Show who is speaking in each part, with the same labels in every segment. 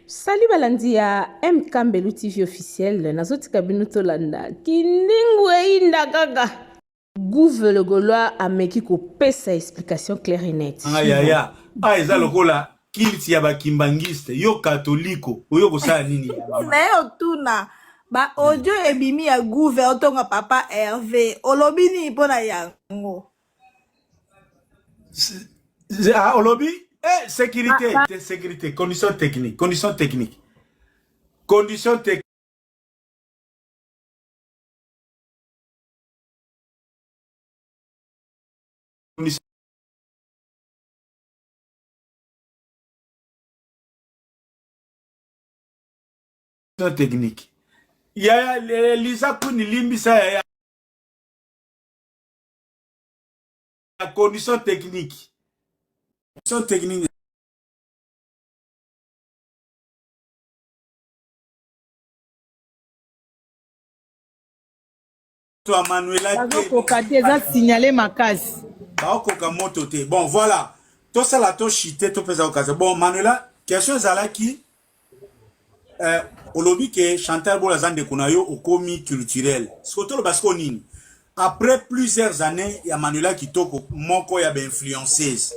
Speaker 1: Salut balandi ya MK Mbelu TV officiel nazotika bino tolanda kindingu einda kaka Gouve le Gaulois ameki kopesa explication claire et nette.
Speaker 2: Aya eza lokola kilti ya bakimbangiste yo katoliko oyo kosala nini ya mama
Speaker 3: na yo tuna ba audio ebimi ya Gouve otonga papa Hervé olobi ni pona yango
Speaker 2: olobi sécurité condition technique technique ya Lisa kuni limbisa ya condition technique toi Manuela
Speaker 3: signalé makasi
Speaker 2: moto te. Bon voilà tout ça là to chité to pesa okaza. Bon Manuela question zalaki olobi ke Chantal Bolazande kunayo okomi culturel skotolo basko nini après plusieurs années ya Manuela Kitoko moko ya ba influenceuse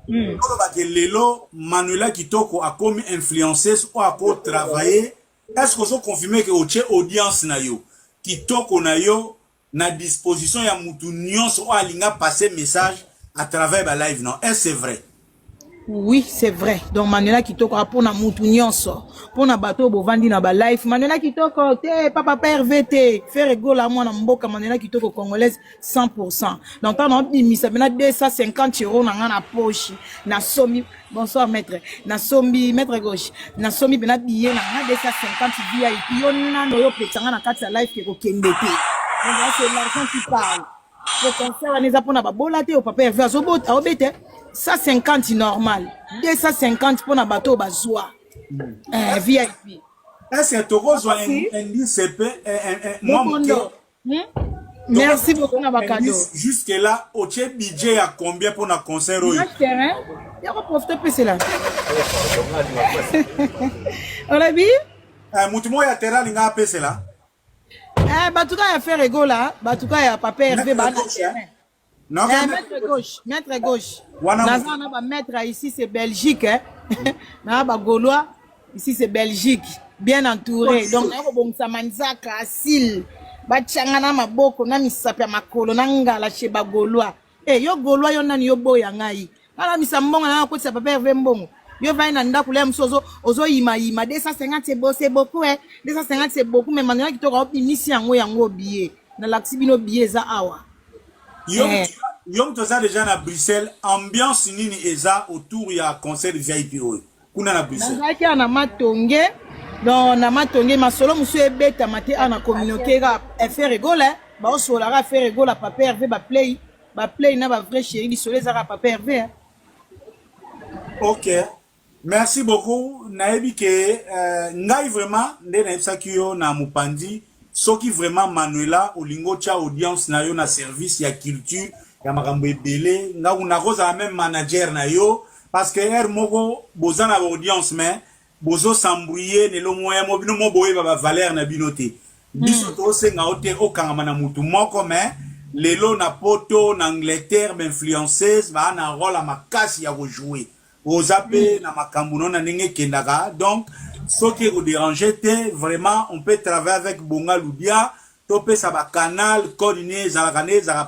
Speaker 2: oloba ke lelo Manuela Kitoko akomi influenceuse ou ako travailler est-ce que so confirmer que oche audience na yo Kitoko na yo na disposition ya mutu nyonso o alinga passer message à travers ba live non est-ce c'est vrai?
Speaker 3: Oui, c'est vrai. Donc Manuela Kitoko a pour na mutu nyonso pour na bato bovandi na ba live Manuela Kitoko te papa Hervé te faire rigolo à moi na mboka Manuela Kitoko congolaise 100%. Donc on a mis ça maintenant 250 € na ngana poche na somi bonsoir maître na sombi maître gauche na somi bena billet na ngana 250 VIP yo nando yo petanga na kati ya live ke ko kende te. Donc c'est l'argent qui parle. Le concert les apona ba bolate au papa Hervé azobota obete 150 normal 250 pour na bateau bazwa VIP
Speaker 2: est-ce que Togo un ICP
Speaker 3: merci beaucoup na bakado
Speaker 2: jusque là au budget à combien pour na concert
Speaker 3: il y a profiter plus là on a vu
Speaker 2: mutu mo ya terrain linga pese là
Speaker 3: batuka ya faire rigola batuka ya papa Hervé ba
Speaker 2: non,
Speaker 3: maître gauche. Nazana ba maître ici c'est Belgique hein. Na ba Gaulois ici c'est Belgique, bien entouré. Donc na ko bongsa manzaka asil. Ba changana maboko na misape makolo na ngala chez ba Gaulois. Eh yo Gaulois yo nani yo boya ngai. Ala misambonga na ko tsa papa Hervé mbongo. Yo va na ndako le msozo ozo yima 250 c'est beaucoup hein. 250 c'est beaucoup mais Manuela Kitoko opimisi yango billet. Na laksi bino billet za awa.
Speaker 2: Yom toza déjà na Bruxelles ambiance nini eza autour ya concert VIP oyo kuna na Bruxelles
Speaker 3: nazaki na matonge donc na matonge masolo musu ebeta mate ana communauté ga faire rigole ba osola ga faire rigole papa Hervé ba play na ba vrai chéri di soleil za papa Hervé
Speaker 2: OK merci beaucoup naebi ke ngai vraiment nde na ebsaki yo na mupandi soki vraiment Manuela olingo cha audience na yo na service ya culture ya makambo ebele nga koza même manager na yo parce que moko boza na audience mais bozo s'embrouiller ne lo moya mo bino mo boye ba valeur na binote biso to senga ote okanga na mutu moko mais lelo na poto na Angleterre influenceuse ba na rôle makasi ya jouer ozape na makambo na ndenge kendaka donc ce qui vous dérange vraiment on peut travailler avec Bonga Ludia topé ça ba canal coordonné za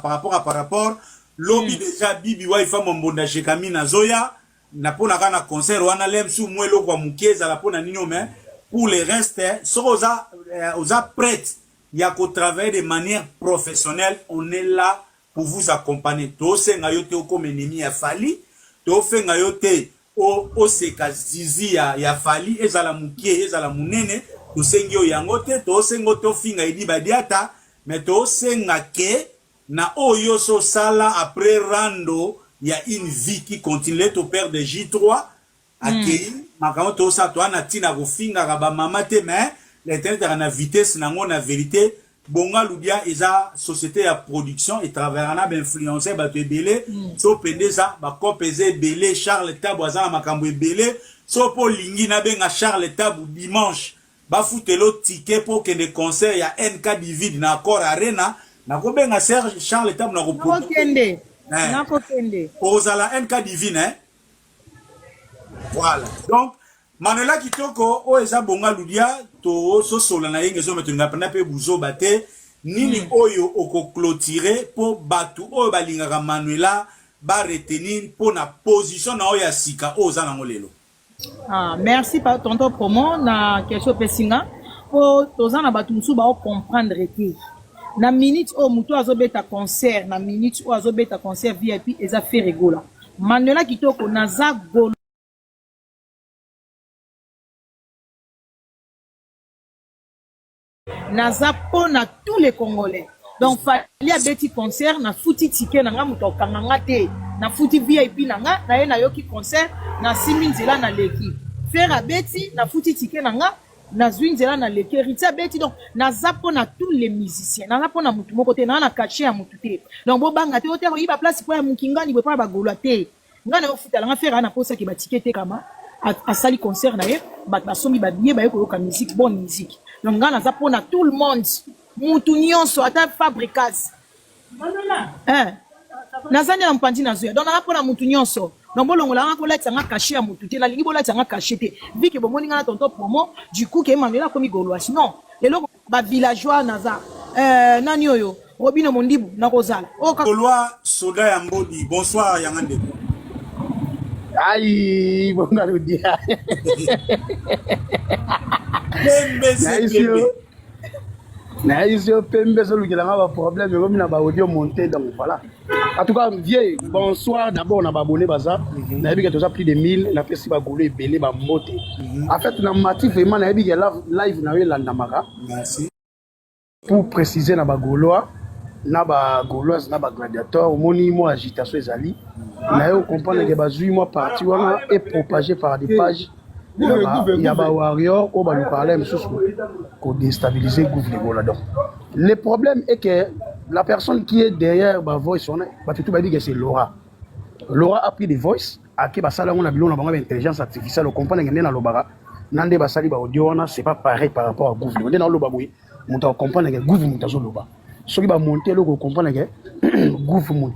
Speaker 2: par rapport lobby déjà bibi wifi mombonda chez Kamina Zoya na pona kana concert wana lem sou mwelo kwa mukeza la pona nino mais pour les restes so oza prête ya ko travailler de manière professionnelle on est là pour vous accompagner to senga yote ko menemi ya fali to fenga yote o seka zizi ya fali ezala mukie ezala munene to sengi o yango te to sengo to finga idi badiata mais to senga ke na oyo so sala après rando ya une vie qui continue to père de J3 akei makamo to sa to ana tina ko finga ka ba mama te mais l'internet na vitesse nango na vérité Bonga Ludia eza société ya production et travaillera ben influencer ba te belé so pendeza ba kopeze belé Charles Taboza makambo belé so po lingi na benga Charles Tabu dimanche ba futelo ticket pour que des concerts ya NK David na Accor Arena na ko benga Serge Charles Tabu na ko
Speaker 3: Nakokende. Nakokende.
Speaker 2: Ozala NK Divine hein. Voilà. Donc Manuela Kitoko o eza bonga ludia to so sola na yenge zo metunga pena pe buzo bate nini oyo oko clôturer pour batu oyo balingaka Manuela ba retenir pour na position na oya sika oza na ngolelo.
Speaker 3: Ah, merci par tonton promo na question pesinga po tozana batu musu ba comprendre que na minute o mutu azobeta concert na minute o azobeta concert VIP eza fait rigola. Manuela Kitoko naza golo naza pona tous les Congolais. Donc fallait a beti concert na futi ticket na nga muto kanganga te na futi VIP na nga na ye na yoki concert na simi nzela na leki faire a beti na futi ticket na nga na zwi nzela na leki ritia beti. Donc naza pona tous les musiciens naza pona mutu moko te na caché ya mutu te. Donc bo banga te ote oyiba place po ya mukingani bo pa ba golo te nga na ofuta la nga faire na posa ki ba ticket te kama a sali concert na ye ba sombi ba billet ba yo ko musique bonne musique. Donc nga naza pona tout le monde mutu nyonso ata fabricas nazani na mpandi na zoya donc naza pona mutu nyonso donc bolongola nga kolatisa nga caché ya mutu te nalingi bolatisa nga caché te vi ke bomoni nga na tonton promo du coup ke Manuela komi gaulois non lelo ba villageois naza nani oyo Robino Mondibu na kozala
Speaker 2: Gaulois soda ya mbodi bonsoir yanga ndeko
Speaker 4: Aïe, bon dia. Naïsio Pembe, celui qui a un problème, mais comme audio monté, donc voilà. En tout cas, vieille, bonsoir. D'abord, on a abonné Baza. On a vu que tu as plus de 1000. On a fait si bagolé, belé, bamoté. En fait, on a mati vraiment, on a vu que live na landamaka.
Speaker 2: Merci.
Speaker 4: Pour préciser, na bagoloa, na bagoloise, na bagladiateur, au moni moi agitation ezali. Na yo comprendre que bazui moi parti wana est propagé par des pages. Il y a des warriors qui ont parlé pour déstabiliser le gouvernement. Donc, le problème est que la personne qui est derrière la voice, tout va dire que c'est Laura. Laura a pris des voices, à qui on a l'intelligence artificielle, on comprend que dans l'obara, nande basali ba audio c'est pas pareil par rapport au gouvernement. Dans l'obara, on comprend que le gouvernement est l'obara. Ce qui va monter, on comprend que le gouvernement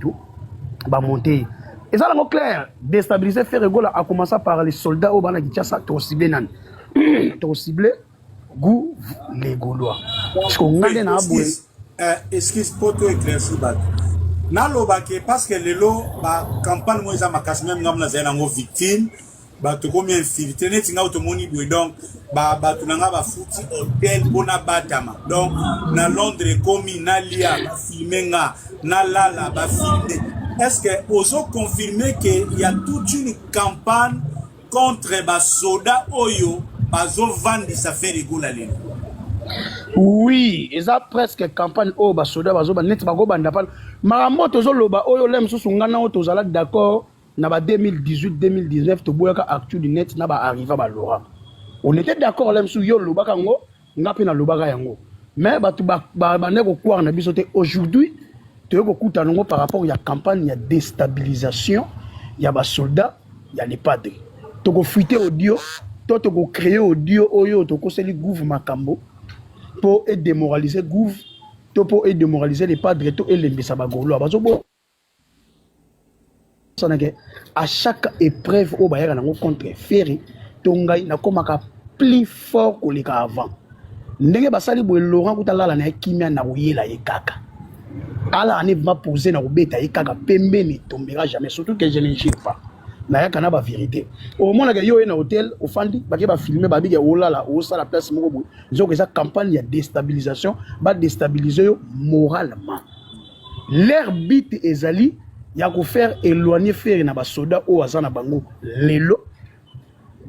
Speaker 4: va monter. Et ça, c'est clair. Déstabiliser Ferregola a commencé par les soldats au Bana Gichasa, tu as ciblé Nan. Tu as ciblé Gou les Gaulois. Parce qu'on a des naboués.
Speaker 2: Excuse pour toi éclaircir. Parce que les lots, la campagne, moi, ma casse même, nous avons des victimes. Tu combien infiltré, tu as automoni donc, tu n'as foutu hôtel pour na batama. Donc, na Londres, comme na lia, filmé na lala, filmé. Est-ce que vous avez confirmé qu'il y a toute une campagne contre les soldats Oyo, bazo vandi ça fait rigoler?
Speaker 4: Oui, ils ont presque campagne Oyo, bas soldats bazo vandi net bago banda pal. Maramo tozo loba Oyo lem so sungana o tozala d'accord na ba 2018-2019 to boyaka actu du net na ba arriva ba Laura. On était d'accord lem so yo loba kango ngapi na loba yango. Mais batu ba neko kwa na bisote aujourd'hui par rapport à la campagne, il y a déstabilisation, il y a des soldats, il y a les padres. Tu as fuité audio, tu as créé audio, tu as créé le gouvernement pour démoraliser le gouvernement, pour démoraliser les padres et les Messabagolo. À chaque épreuve, au Bayern, contre Ferry, Tongai n'a comme plus fort que les avant. Ndenge basali boy Laurent Koutala na kimia na oyela ekaka. Alors, on va poser dans le bêta et quand Pembe ne tombera jamais, surtout que je ne gère pas. Na kana ba vérité. Au moment où yo est dans hôtel, au fandi, ba ba filmer ba biga o la sa la place moko. Ils ont que ça campagne de déstabilisation, ba déstabiliser moralement. Leur but ezali ya ko faire éloigner faire na ba soda o azana bango lelo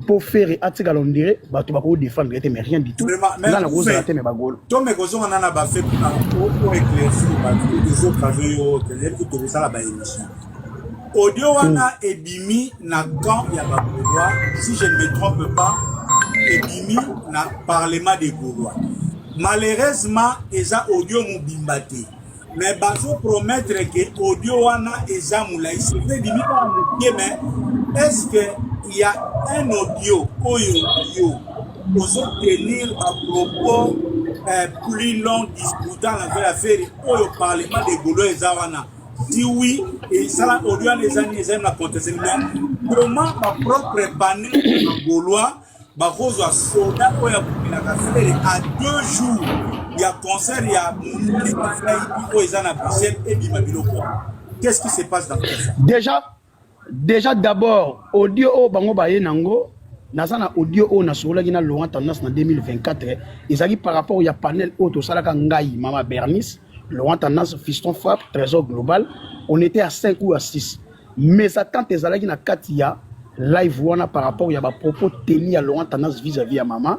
Speaker 4: pour faire atika londire ba to ba ko défendre mais rien du tout. Là na ko zala te me bagolo.
Speaker 2: To me ko zonga na ba fait pour éclaircir ba les autres travailleurs que to ça la ba émission. Audio wana ebimi na camp ya ba Gaulois, si je ne me trompe pas, ebimi na parlement des Gaulois. Malheureusement eza audio mubimbate. Mais bazo promettre que audio wana eza moulaïs. Mais est-ce que il y a un audio oyo pour tenir à propos plus long disputant l'affaire au Parlement de Golo et Zawana. Si oui, et ça, audio les années, ils aiment la contestation. Comment ma propre panel gaulois, Barozo a soldat à 2 jours, il y a concert, il y a Bruxelles et Bimabiloko. Qu'est-ce qui se passe dans tout ça?
Speaker 4: Déjà d'abord, audio au Bango Baye Nango, Nazana audio au Nasola Gina Laurent Tendance en 2024, ils arrivent par rapport au panel auto Salaka Ngaï, Mama Bernice, Laurent Tendance, Fiston Frappe, Trésor Global, on était à 5 ou à 6. Mais attends, tes alagi na Katia, live wana par rapport à propos tenus à Laurent Tendance vis-à-vis à Maman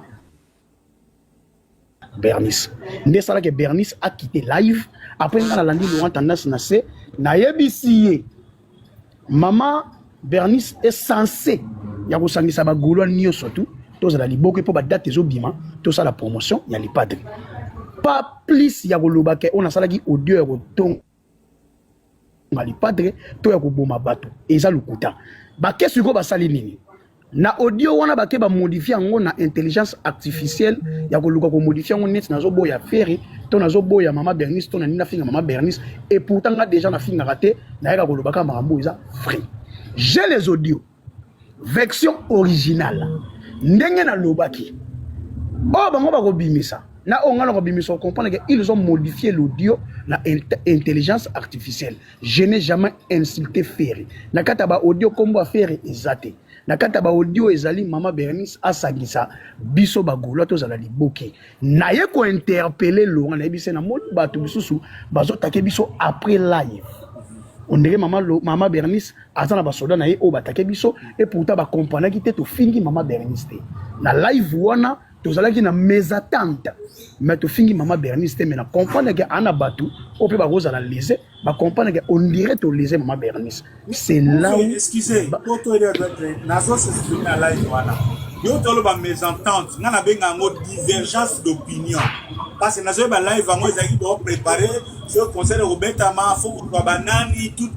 Speaker 4: Bernice. N'est ça là que Bernice a quitté live. Après, on a lundi Laurent Tendance nassé. Na yebisiye. Maman Bernice est censée. Ya ko sangisa ba golo nyo surtout. Tous la liboke pour ba date des obima. Tout ça la promotion, il y a les padres. Pas plus ya ko lobake on a salagi audio ko ton. Les padres, to ya ko boma bato. Eza lukuta. Ba qu'est-ce que ba sali nini? Na audio wana ba ke ba modifier ngo na intelligence artificielle ya ko luka ko modifier ngo net na zo boya faire to na zo boya Mama Bernice to na nina finga Mama Bernice et pourtant nga déjà na finga raté na ya ko lobaka marambo eza vrai. J'ai les audios version originale ndenge na lobaki oh bango ba ko bimisa na on ko bimisa comprendre que ils ont modifié l'audio na intelligence artificielle. Je n'ai jamais insulté Ferry na kata ba audio kombo a Ferry ezate na kata ba audio ezali Mama Bernice asangisa biso bagolo to zala liboke na ye ko interpeller Laurent na bise na moni bato bisusu bazo take biso après live. On dirait Mama Bernice azana ba soda na ye o batake biso et pourtant ba comprendre ki te to fingi Mama Bernice te na live wana to zala ki na mes attentes mais to fingi Mama Bernice te mais na comprendre que ana batu o pe ba roza la laisser ba comprendre que on dirait to laisser Mama Bernice. C'est là où
Speaker 2: excusez toto ile doit nazo se exprimer à live wana yo tolo ba mésentente ngana benga ngo divergence d'opinion parce que nazo ba live ngo ezaki do préparer ce conseil de Robertama faut ko banani tout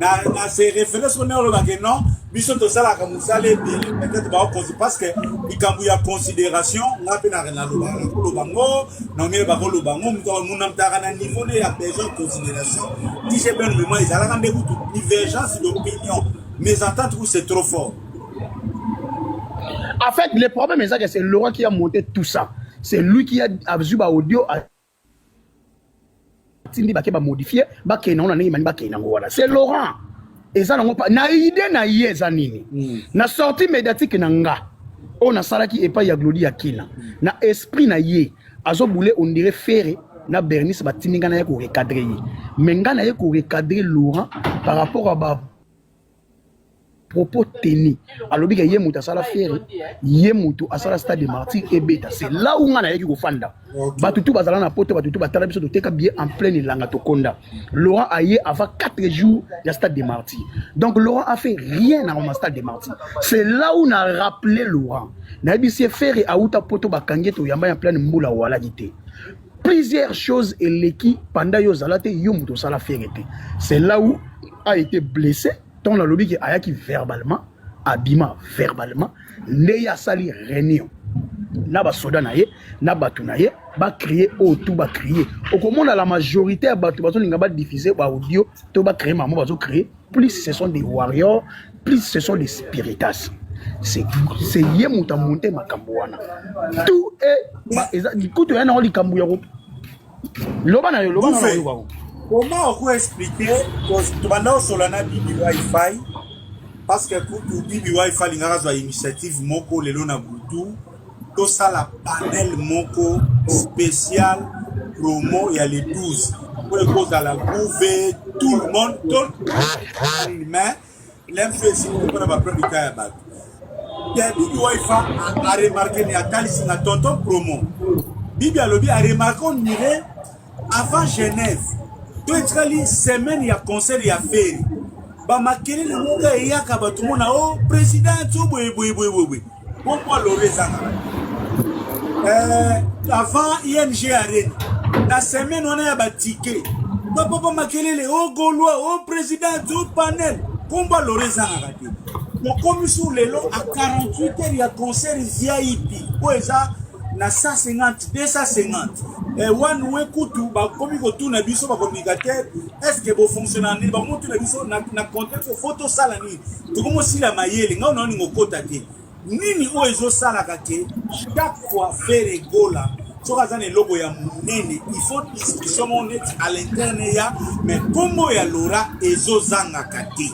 Speaker 2: na se référence on est ba que non biso to sala ka musale peut-être ba cause parce que ikambu ya considération nga pe na rena lo bango na ngere ba lo bango muna mtaka na niveau de ya besoin de considération si j'ai bien le moment ils ala quand beaucoup divergence d'opinion mais entendre c'est trop fort.
Speaker 4: En fait, le problème est que c'est Laurent qui a monté tout ça. C'est lui qui a vu l'audio. C'est Laurent. Et ça, na idée na yezanini. Na sortie médiatique nanga. On a ça qui est pas ya glodi ya kina. Na esprit na ye. Azo boule on dirait faire na Bernice batininga na ko recadrer. Mais ngana ye ko recadrer Laurent par rapport à propos tenus. Alors, il y a un sala faire, il y a un sala stade de martyr et bêta. C'est là où on a eu fanda. Batutu bazala na poto, batutu batala biso de teka bien en pleine langa tokonda. Laurent a eu avant 4 jours de stade de martyr. Donc Laurent a fait rien dans le stade de martyr. C'est là où on a rappelé Laurent. Na bisi faire a uta poto bakange to yamba en pleine mbula wala gité. Plusieurs choses et l'équipe pendant yo zalate yo muto sala faire. C'est là où a été blessé. Tant la lobby qui a qui verbalement, abima verbalement, n'ayant sali réunion. N'a pas soda naïe, n'a pas tout naïe, va crier tout va crier. Au comment la majorité a battu, n'a pas diffusé par audio, tout va créer, maman va créer. Plus ce sont des warriors, plus ce sont des spiritas. C'est yémouta monté ma cambouana. Tout est, du coup tu es dans le cambouano. L'obana,
Speaker 2: comment on peut expliquer que pendant Solana Bibi Wi-Fi, parce que pour tout Bibi Wi-Fi, il y a une initiative Moko Lelona Boudou, tout ça la panel Moko spécial promo, il y a les 12. Pour les causes à la bouvet, tout le monde, mais l'influence, on va prendre du cas à battre. Bibi Wi-Fi a remarqué, il y a Talissi, il y a tonton promo. Bibi Alobi a remarqué, on dirait, avant Genève. Une semaine, il y a concert, il y a fait. Bamakele le monde il y a kabatumona oh président tout oui. Pourquoi l'orezana? Avant ING Arena, la semaine on a un ticket. Papa Makele le oh Gaulois, oh président tout panel. Pourquoi l'orezana? comme sur les lots à 48 heures, il y a concert VIP. Ouais, ça, na 150, 250. Et one way kutu, bah, comme il y a na biso, bah, communicateur, est-ce que vous fonctionnez, bah, moi, tout na biso, na contexte, photo salani. Tout comme aussi la maillée, nga, on a un kota ke. Nini, ou ezo salaka ke, chaque fois, faire rigola. So kazane logo ya munene, il faut discussion honnête à l'interne ya, mais comment ya Laura ezo zanga kate.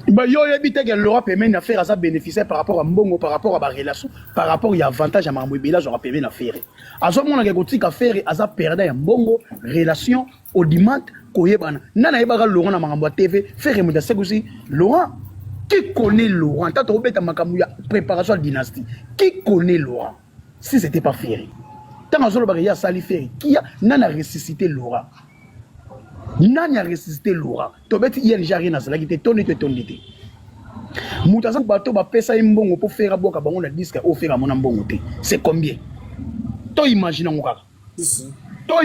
Speaker 4: Bah yo yebite que Laura permet na faire ça bénéficiaire par rapport à mbongo, par rapport à ba relation, par rapport à avantage à mamouibela, j'aurais permis na faire. Azo mona ke kotika faire aza perdre ya mbongo, relation, audimat koyebana. Nana yebaka Laurent na makambo TV, faire muda aussi Laurent. Qui connaît Laurent? Tant on bête makambo ya préparation à la dynastie. Qui connaît Laurent? Si c'était pas Ferry. Tant que Zolo a sali Ferry, qui a n'a ressuscité Laurent. N'a ressuscité Laurent. Tobet hier déjà rien à cela qui était tonné. Moutazan bateau ba pesa imbongo pour faire boka bango na disque au faire mon mbongo te. C'est combien? Toi imagine mon gars. Toi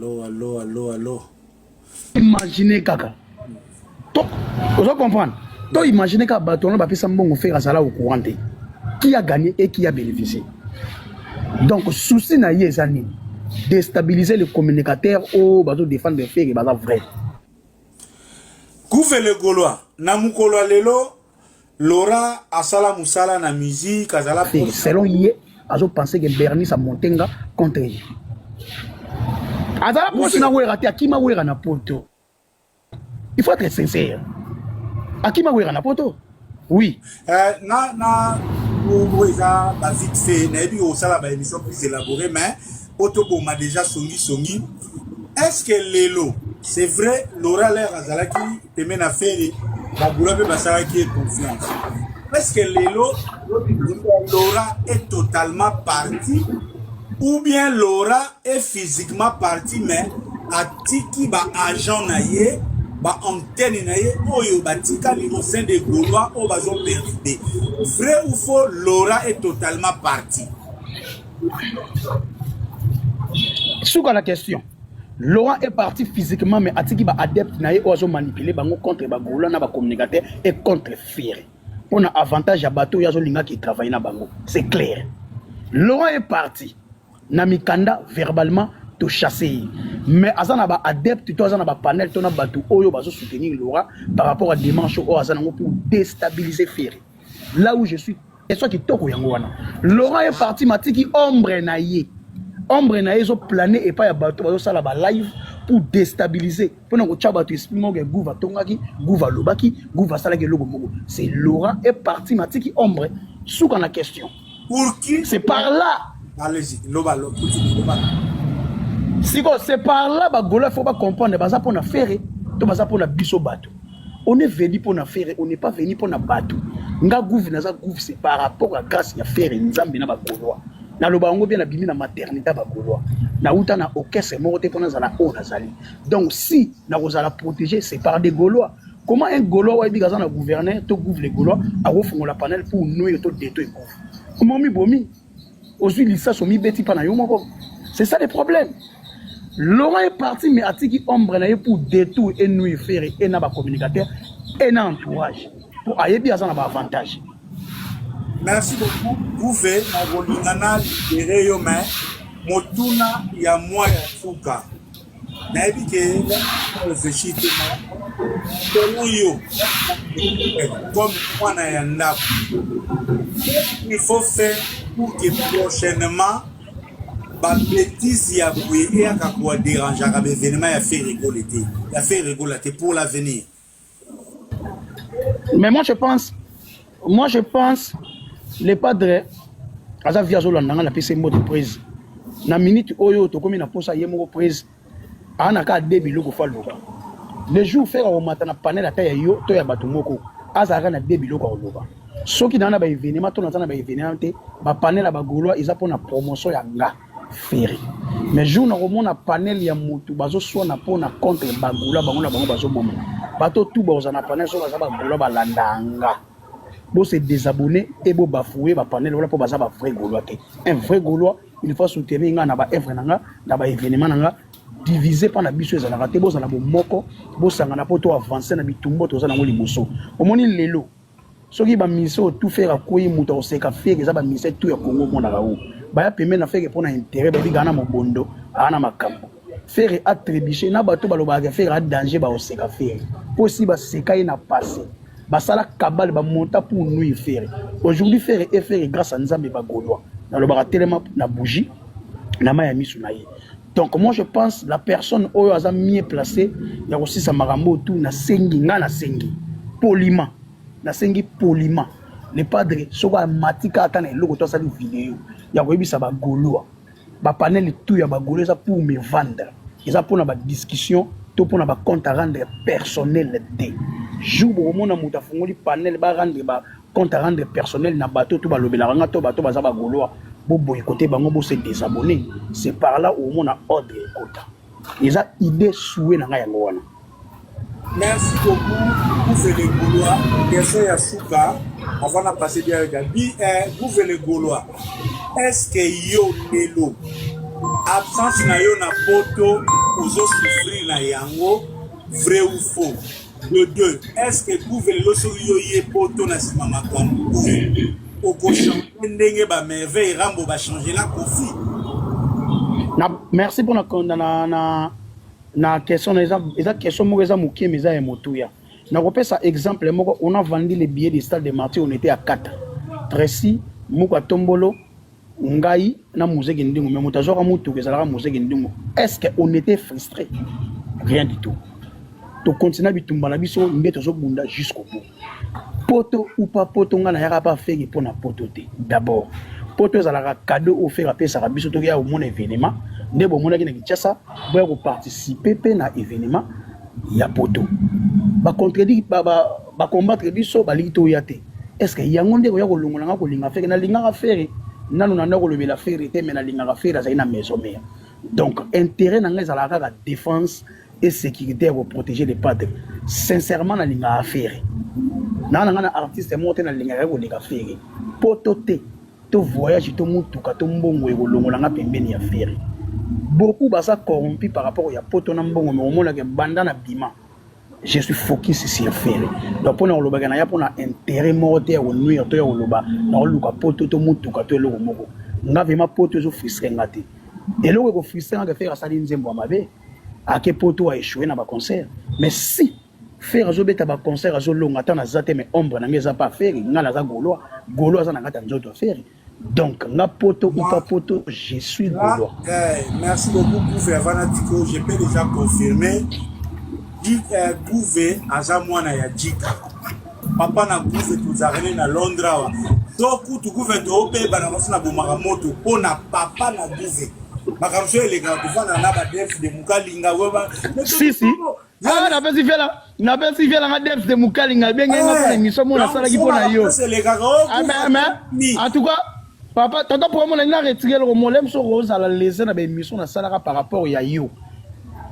Speaker 2: Allô.
Speaker 4: Imaginez kaka. Vous comprenez? Donc imaginez qu'à Baton, on va faire un faire à Zala au courant. Qui a gagné et qui a bénéficié. Donc, souci n'a pas déstabiliser le communicateur au bateau défendre des faits et bateau vrai.
Speaker 2: Gouve le Gaulois, Namukolo Lelo, Laura Asala Moussala na musique, Azala.
Speaker 4: Selon hier, Azo pensé que Bernice a monté contre lui. Azala Moussala n'a pas raté à qui m'a oué na poto. Il faut être sincère. À qui m'a oué na poto? Oui.
Speaker 2: Oui, ça, vite fait, n'a au sala ba émission plus élaborée, mais Otobo m'a déjà songi. Est-ce que Lelo, c'est vrai, Laura l'air Azalaki, te mène à faire, la boulave Bassara qui est confiance. Est-ce que Lelo, Laura est totalement partie, ou bien Laura est physiquement partie, mais à tiki ba agent naïe, ba antenne naïe, oyo batika li au sein des Gaulois, au bazo perdu. Vrai ou faux, Laura est totalement partie.
Speaker 4: Sur la question, Laurent est parti physiquement, mais Atiki va adepte naïe oiseau manipulé bango contre Bagoula na ba communicateur et contre Ferry. On a avantage à bateau yazo linga qui travaille na bango. C'est clair. Laurent est parti. Namikanda verbalement te chasser. Mais azana ba adepte to azana ba panel to na bateau oyo bazo soutenir Laurent par rapport à dimanche au azana pour déstabiliser Ferry. Là où je suis, et soit qui toko yango wana. Laurent est parti matiki ombre naïe. Ombre na ezo plané et pas ya bato bazo sala ba live pour déstabiliser. Pendant que tchaba tu explique que Gouva tongaki, Gouva lobaki, Gouva sala ke logo mogo. C'est Laurent est parti matiki ombre sous la question.
Speaker 2: Pour qui?
Speaker 4: C'est par là.
Speaker 2: Allez-y, loba.
Speaker 4: C'est par là ba gola faut pas comprendre baza pour na faire to baza pour na biso bato. On est venu pour na faire, on n'est pas venu pour na bato. Nga Gouva na za Gouva c'est par rapport à grâce ya faire nzambe na ba goloa. Na lobango bien abimi na maternité ba Gaulois na uta na orchestre morte pour na o nazali. Donc si na rozala protéger c'est par des Gaulois. Comment un Gaulois wa dit na gouverneur to gouvre les Gaulois a refongo la panel pour nous to détruire gouvre. Comment mi bomi aujourd'hui lisa so mi beti pa na yo moko. C'est ça le problème. Laurent est parti mais atiki ombre na pour détruire et nous faire et na ba communicateur et na entourage pour ayebi azana ba avantage.
Speaker 2: Merci beaucoup. Vous faites ma volingana libéré yo mais motuna ya moi ya fuka. Na ebi ke réfléchir selon yo comme moi na ya ndako. Il faut faire pour que prochainement ba bêtise ya boué et à quoi déranger à événement ya faire rigoler. Ya faire rigoler pour l'avenir.
Speaker 4: Mais moi je pense les padres aza via zo landanga na pese mot de prise na minute oyo to komi na posa yemo prise ana ka debi loko fa loka le jour faire au matin na panel ata ya yo to ya bato moko azaka na debi loko loka soki na ba événement to na ba événement te ba panel ba Gaulois eza pour na promotion ya nga Ferry mais jour na komona panel ya mutu bazo so na pona contre ba Gaulois bango na bango bazo bomo bato tout bazo na panel so baza ba Gaulois ba landanga. Bon, c'est désabonner et bon bafouer ba panel voilà pour baza vrai Gaulois. Un vrai Gaulois, il faut soutenir nga na ba œuvre nanga, na ba événement nanga diviser par na biso ezalaka te bozala bomoko bosangana po to avancer na bitumbo tozala nango liboso omoni lelo soki baministre tout faire akoyi moto akoseka fere eza baministre tout ya Congo omonaka o baya pembe na fere mpo na intérêt babika na mobondo aa na makambo fere atrébuché na bato balobaka fere a danger baoseka fere mpo si baseka ye na passé basala kabale bamonta pour nuire fere aujourd'hui fere e fere grâce à nzambe bagaulois nalobaka telema na bougie na ma ya misu na ye. Donc moi je pense la personne oyo aza mieux placée ya kosisa makambo tout na sengi nga na sengi poliment na sengi poliment le padre soka matika ata na eloko to asali vidéo ya koyebisa bagaulois bapanel tout ya bagaulois eza pour me vendre eza mpona badiscussion to mpona bacompte à rendre personnel te jour bokomona moto afungoli panel barendre bacompte à rendre personnel na bato to balobelaka nga to bato baza bagaulois boboye côté bango bo se désabonner c'est par là où on a ordre écouta eza idée souhait na nga yango wana.
Speaker 2: Merci beaucoup pour les Gaulois. Question ya Souka avant de passer bien avec Gabi. Pour les Gaulois, est-ce que yo lelo absence na yo na poto ozo souffrir na yango vrai ou faux? De deux, est-ce que pour lelo so yo ye poto na sima makambo au cochon ndenge ba merveille rambo ba changer la kofi?
Speaker 4: Merci pour na question eza question moko eza mokie mais eza ya motuya na kopesa exemple moko on a vendu les billets du stade de Martyrs on était à 4 Tracy Muka Tombolo ngai na Muzeki Ndingo mais motazoka mutu ke zalaka Muzeki Ndingo est-ce que on était frustré? Rien du tout. To continuer bitumba na biso mbe tozo bunda jusqu'au bout. Poto ou pas poto nga na yaka pas faire pour na poto te. D'abord poto ezalaka cadeau offert à pesa biso to ya au mon événement nde bomona ki na Kinshasa boya ko participer pe na événement ya poto ba contredire ba combattre biso ba lito yate est-ce que yango nde ko ya ko longola nga ko linga fere na linga fere nanu na ndako lobela fere te mais na linga fere za ina maison mère donc intérêt na nga ezalaka la défense et sécurité pour protéger les padres sincèrement na linga fere na nga artiste monté na linga ko linga fere poto te to voyage to mutuka to mbongo ekolongola nga pembeni ya fere. Beaucoup basa corrompu par rapport à poto na mbongo mais au moins que banda na bima je suis focus sur fere donc pour na loba na ya pour na intérêt morte ya nuire to ya loba na luka poto to mutuka to eloko moko nga vraiment poto zo frustrer ngate eloko ko frustrer nga fere asali nzembo mabe ake poto a échoué na ba concert mais si faire azobeta ba concert azolonga ta na zate mais ombre na ngeza pas faire nga na za gaulois za na ngata nzoto faire. Donc, na poto ou pas poto, je suis gaulois.
Speaker 2: Merci beaucoup pour Vanatico. Je peux déjà confirmer. Gouvé, Azamwana ya Djika. Papa na Gouvé, tout arrêté na Londres. Donc, tout Gouvé de Opé, Banamosna Boumaramoto, pour na papa na Gouvé. Makamso les gars, tu vas dans la def de Mukalinga.
Speaker 4: Si. Ah, na pesi vela nga def de Mukalinga. Bien, nga émission mon asala ki pona yo. Mais en tout cas, papa, tata pour moi na retirer le molem so rose à la laisser na émission na salaka par rapport ya yo.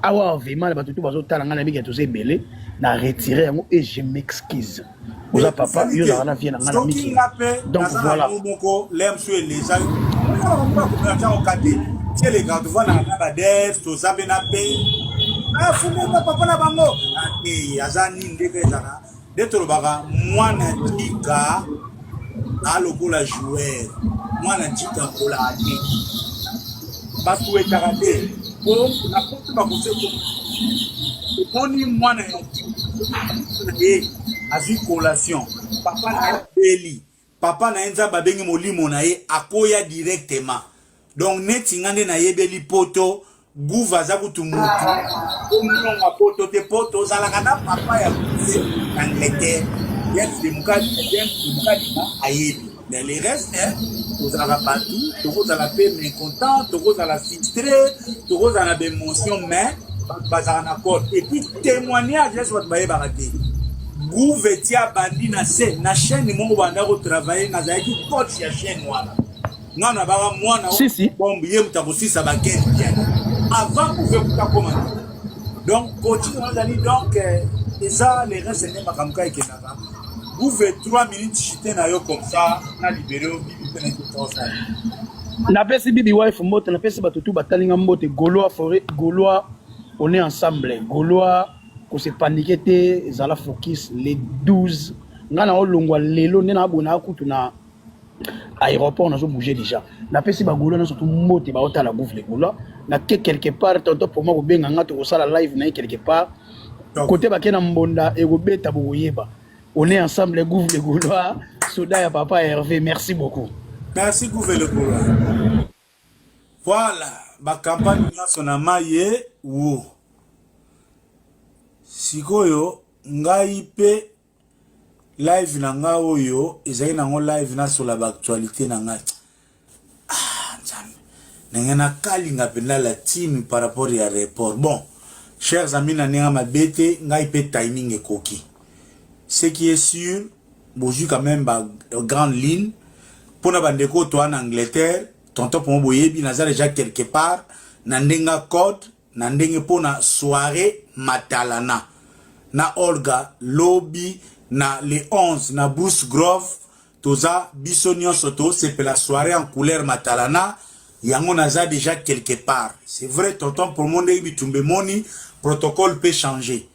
Speaker 4: Awa vraiment ba tout bazo tala nga na biki to se belé na retirer et je m'excuse. Oza papa, yo na vient na nga miki. Donc voilà.
Speaker 2: L'aime sur les gens. C'est les gars devant na def to zabe na pe. Ah fume papa na bango. Ah azani ndeke zana. Detro baka mwana tika aloko la joueur. Mwana tika kola ati. Parce que etarate pour na porte ba koseto. Poni mwana et azu collation. Papa na beli. Papa na enza babengi molimo na ye akoya directement. Donc neti ngande na yebeli poto Gouva za kutumutu omunonga poto te poto zalaka na papa ya kuze Angleterre yes de mukadi ayebi mais les restes vous allez partout vous allez paix mécontent vous allez frustré vous allez d'émotion mais bazana d'accord et puis témoignage je soit baye barate Gouva tia bandi na chaîne mo banda ko travailler na zaiki coach ya chaîne wana ngana baba mwana bombe yemta kosisa bakeni bien avant vous faire commander donc coaching on a dit donc et ça les restes n'est pas comme ça qui là vous faites 3 minutes chiter na yo comme ça na libérer
Speaker 4: na pesi bibi wife moto na pesi batutu batalinga mbote gaulois forêt gaulois on est ensemble. Gaulois, qu'on s'est paniqué, Zala Focus, les 12. Ngana olongwa lelo nena abona kutuna aéroport on a bougé déjà. Na pesi ba Gaulois na surtout moté ba ota la bouffe les Gaulois. Na quelque part tonto pour moi ko benga ngata ko sala live na quelque part. Côté ba kena mbonda e ko beta bo yeba. On est ensemble les Gouffres les Gaulois. Soda ya papa Hervé, merci beaucoup.
Speaker 2: Merci Gouffre le Gaulois. Voilà, ma campagne na maye wo. Sikoyo ngai pe live na nga oyo ezali nango live na sur la actualité na nga. Nengena kalinga pena la team par rapport à report. Bon, chers amis na nenga mabete ngai pe timing ekoki. Ce qui est sûr, bonjour quand même ba grande ligne pour na bandeko to en Angleterre, tonton pour boyebi na déjà quelque part na ndenga code na ndenge pona soirée matalana na Olga lobby na les 11 na Bruce Grove toza bisonio soto c'est la soirée en couleur matalana yango naza déjà quelque part. C'est vrai tonton pour monde bitumbe moni protocole peut changer.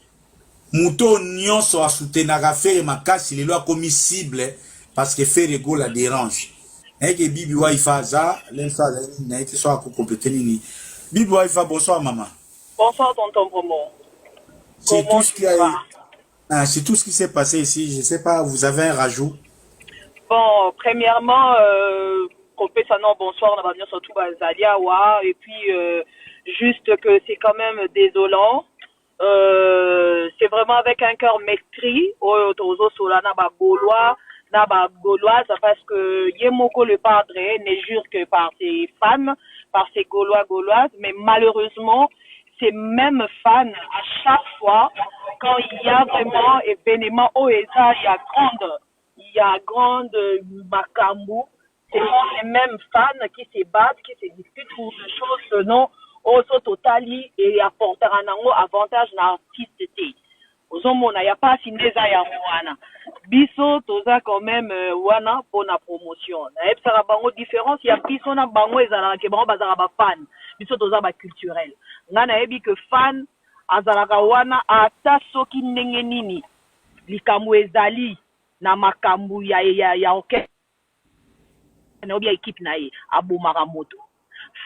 Speaker 2: Mouton nyonso a soutenaka faire makasi lelo akomi cible parce que faire ego la dérange. Et que Bibi Waifa za l'enfa na été soit ko compléter nini. Bibi Waifa bonsoir maman.
Speaker 5: Bonsoir tonton Promo.
Speaker 2: C'est tout ce qui a c'est tout ce qui s'est passé ici, je sais pas, vous avez un rajout?
Speaker 5: Bon, premièrement compé ça non bonsoir on va venir surtout Zalia wa et puis juste que c'est quand même désolant. C'est vraiment avec un cœur meurtri au Tozo Solana ba Gaulois na ba Gauloise parce que Yemoko le padre n'est jure que par ses fans, par ses Gaulois Gauloises, mais malheureusement ces mêmes fans à chaque fois quand il y a vraiment événement au ESA il y a grande Makambu, c'est les mêmes fans qui se battent, qui se disputent pour des choses non au totali et apporter un avantage na artiste. Ozomona ya pas sindeza ya wana. Biso toza quand même wana pour la promotion. Na epsara bango différence ya biso na bango ezala ke bango bazala ba fan. Biso toza ba culturel. Ngana ebi que fan azalaka wana ata soki ndenge nini. Likambo ezali na makambu ya orchestre. Na obi équipe na ye abomaka moto.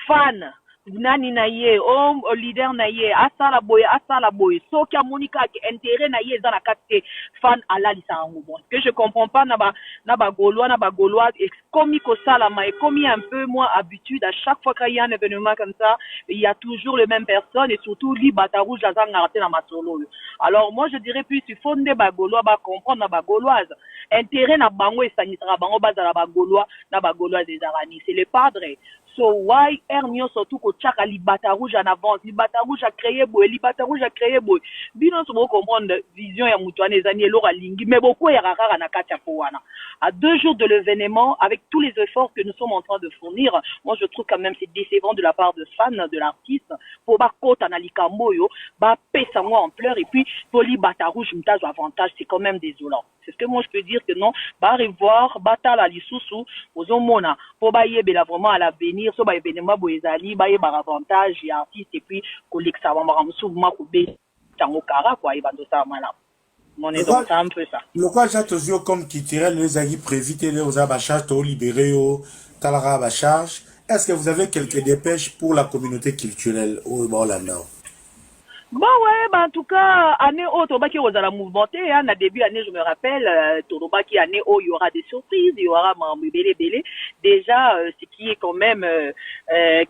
Speaker 5: Fan nani na ye o leader na ye asala boy soki amonika ke intérêt na ye za na kate fan ala lisango bon que je comprends pas na ba Gaulois et comme ko sala ma et comme un peu moins habitude à chaque fois qu'il y a un événement comme ça il y a toujours les mêmes personnes et surtout li bata rouge za ngaraté na masolo. Alors moi je dirais plus il faut ba Gaulois ba comprendre na ba Gauloise intérêt na bango et sanitra bango bazala ba Gaulois na ba Gaulois des Arani c'est le padre. So why Ernio surtout ko chaka libata rouge en avance, libata rouge a créé boy. Bino so mo comprendre vision ya mutuane zani elora lingi mais beaucoup ya rara na katia poana. À 2 jours de l'événement avec tous les efforts que nous sommes en train de fournir, moi je trouve quand même c'est décevant de la part de fans de l'artiste pour ba kota na likambo yo, ba pesa moi en pleurs et puis pour libata rouge mtazo avantage, c'est quand même désolant. C'est ce que moi je peux dire que non, ba revoir batala lisusu ozomona pour ba yebela vraiment à l'avenir so ba événement boezali ba yeba avantage ya artiste et puis koleksa ba maramusu ma ko be tango kara quoi ibando ça mala. Mon est donc un peu ça.
Speaker 2: Le quoi j'ai toujours comme culturel les agi préviter les aux abachage to libérer au talara abachage. Est-ce que vous avez quelques dépêches pour la communauté culturelle au Bolanda?
Speaker 5: Bon ouais, bah en tout cas, année haute, Tobaki aux la mouvementé, hein, à début année, je me rappelle, Tobaki année haut, il y aura des surprises, il y aura Bélé. Déjà, ce qui est quand même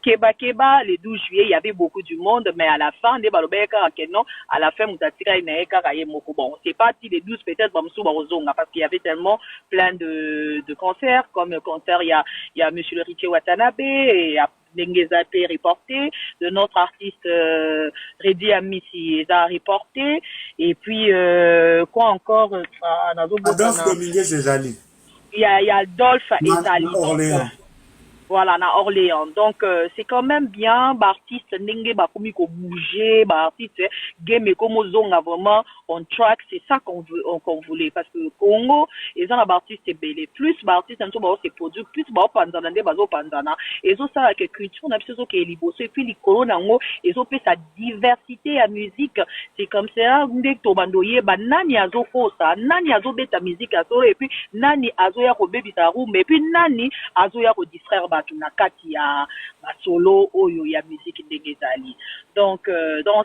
Speaker 5: Keba, le 12 juillet, il y avait beaucoup du monde, mais à la fin, des balobeka, à la fin, Moutatira, bon, c'est pas si les 12 peut-être, parce qu'il y avait tellement plein de concerts, comme le concert, il y a Monsieur le Richie Watanabe, et Denguezate reporté, de notre artiste Reddy Amissi a reporté, et puis quoi encore
Speaker 2: Adolphe Dominguez Ezali.
Speaker 5: Il y a Adolphe Ezali. Voilà, na Orléans. Donc c'est quand même bien, artiste Nenge ba komi ko bouger, artiste game comme zonga vraiment on track, c'est ça qu'on voulait. Parce que Congo, ils ont l'artiste c'est belé. Plus l'artiste, c'est produit, plus panzana, panzana. Ils ont ça, que culture, n'a pas que liboso, et puis les colons, ils ont fait sa diversité à musique. C'est comme ça, dès que bandoye, nani azo fosa, nani azo beta musique azo, et puis nani azo ya ko baby sa room, et puis nani azo ya ko distraire batu na kati ya solo oyo ya musique ndengezali. Donc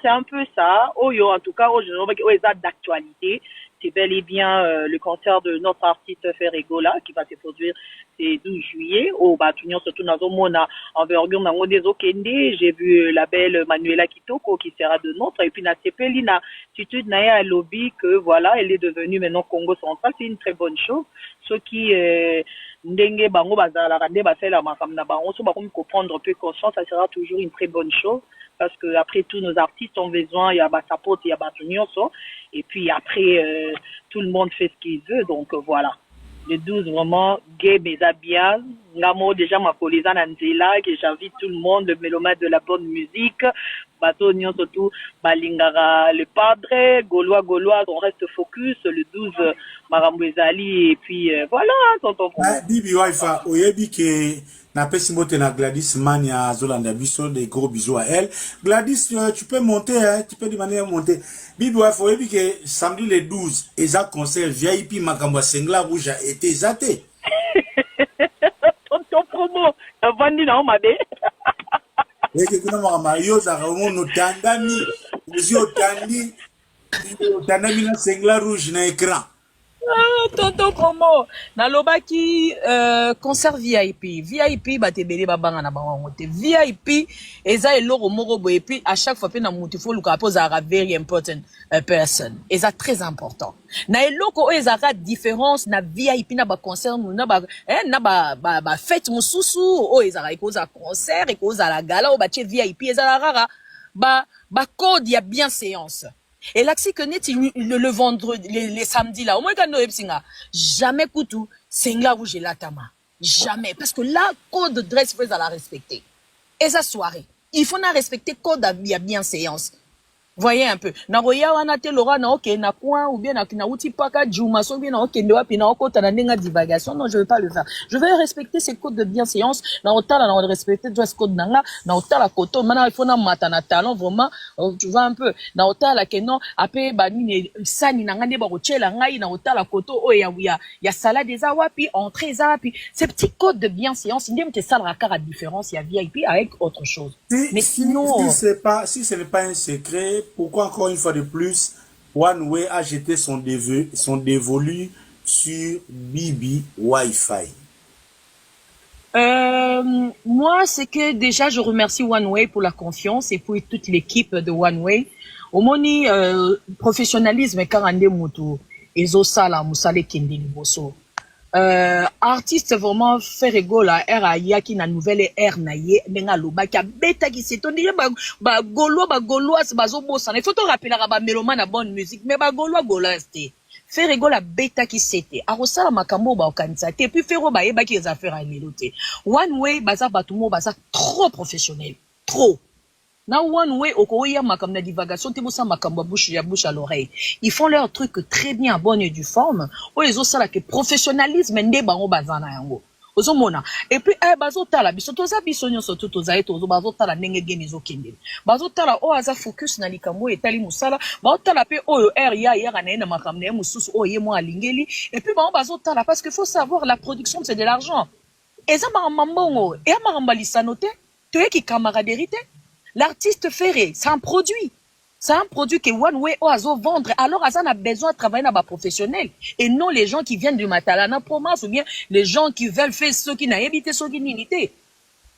Speaker 5: c'est un peu ça. Oyo en tout cas, aujourd'hui, d'actualité. C'est bel et bien le concert de notre artiste Ferregola qui va se produire le 12 juillet au Batunion, surtout dans Mona envergure dans des Okende. J'ai vu la belle Manuela Kitoko qui sera de notre. Et puis, Natsepelina, attitude Naya à lobby que voilà, elle est devenue maintenant Congo central. C'est une très bonne chose. Ce qui ndenge bango bazala rande basela makam na bango so bakomi comprendre un peu conscience, ça sera toujours une très bonne chose parce que après tout nos artistes ont besoin, il y a ba support, il y a ba nyonso et puis après tout le monde fait ce qu'il veut, donc voilà. Le 12 vraiment gay bien ngamo déjà ma poliza na nzela que j'invite tout le monde le mélomane de la bonne musique bato nyonso tout balingara le padre gaulois on reste focus le 12 marambo ezali et puis voilà tonton
Speaker 2: Bibi Waifa oyebi ke na pesi mbote na Gladys Mania Zolanda biso, des gros bisous à elle. Gladys, tu peux monter, hein, tu peux de manière monter. Bibi Waifa oyebi ke samedi le 12 eza concert VIP makambo Sengla Rouge a été zaté.
Speaker 5: Tonton promo vandi na mabe.
Speaker 2: Eke kuna makamba yo za no tandami uzi otandi otandami na Sengla Rouge na écran.
Speaker 3: Tonton promo nalobaki concert VIP batebele babanga na bango te VIP eza eloko moko boye puis à chaque fois pe na mutu fo luka poza a very important person eza très important na eloko ezaka différence na VIP na ba concert na ba fête mususu o ezaka ikoza concert ikoza la gala o ba VIP eza rara ba code ya bien séance. Et là, c'est que net le vendredi, les samedis là, au moins quand nous epsinga, jamais coutou, Sengla Rouge et la tama. Jamais. Parce que là, code de dress, il faut la respecter. Et sa soirée, il faut la respecter code à bien séance. Voyez un peu. Na roya wana te lora na ok na coin ou bien na uti paka juma so bien na ok ndewa puis na okota na ndenga divagation. Non, je vais pas le faire. Je vais respecter ces codes de bienséance. Na otala na respecter dress code nanga, na otala koto mana il faut na mata na talent vraiment tu vois un peu. Na otala ke non ape ba ni sani nanga ne ba rochela ngai na otala koto o ya salade des wapi entrée za wapi. Ces petits codes de bienséance, ndem te sala rakara différence, il y a VIP avec autre chose. Mais sinon
Speaker 2: si ce n'est pas un secret, pourquoi encore une fois de plus One Way a jeté son dévolu sur Bibi Wi-Fi?
Speaker 3: Moi, c'est que déjà, je remercie One Way pour la confiance et pour toute l'équipe de One Way. Au moni professionnalisme quand on est mutu ezosala musale kindi liboso. Artiste vraiment Ferregola era yaki na nouvelle ère na ye nenga loba ki beta ki setonde ba gaulois bazo bossa. Il faut te rappeler ba mélomane na bonne musique mais ba gaulois c'était Ferregola beta ki c'était arosala makambo ba okanisa te puis Ferro ba yeba ki za faire melote. One Way baza batumo baza trop professionnel trop. Now One Way okoya makam na divagation te bosa makambo bouche à l'oreille. Ils font leur truc très bien, bonne et du forme. O ezo sala ke professionnalisme nde bango bazana yango. Ozo mona. Et puis bazo tala biso toza biso nyonso to toza eto ozo bazo tala ndenge geni zo kende. Bazo tala o aza focus na likambo etali musala, bazo tala pe oyo ya na makam na mususu o ye mo alingeli et puis bazo tala parce que faut savoir la production c'est de l'argent. Eza mambongo, et maramba lisanote, to eki camaraderie. L'artiste ferré, c'est un produit. C'est un produit que One Way oiseau vendre. Alors, Azan a besoin de travailler dans les professionnels. Et non les gens qui viennent du Matalana province ou bien les gens qui veulent faire ce qui n'a habité, ce qui n'a.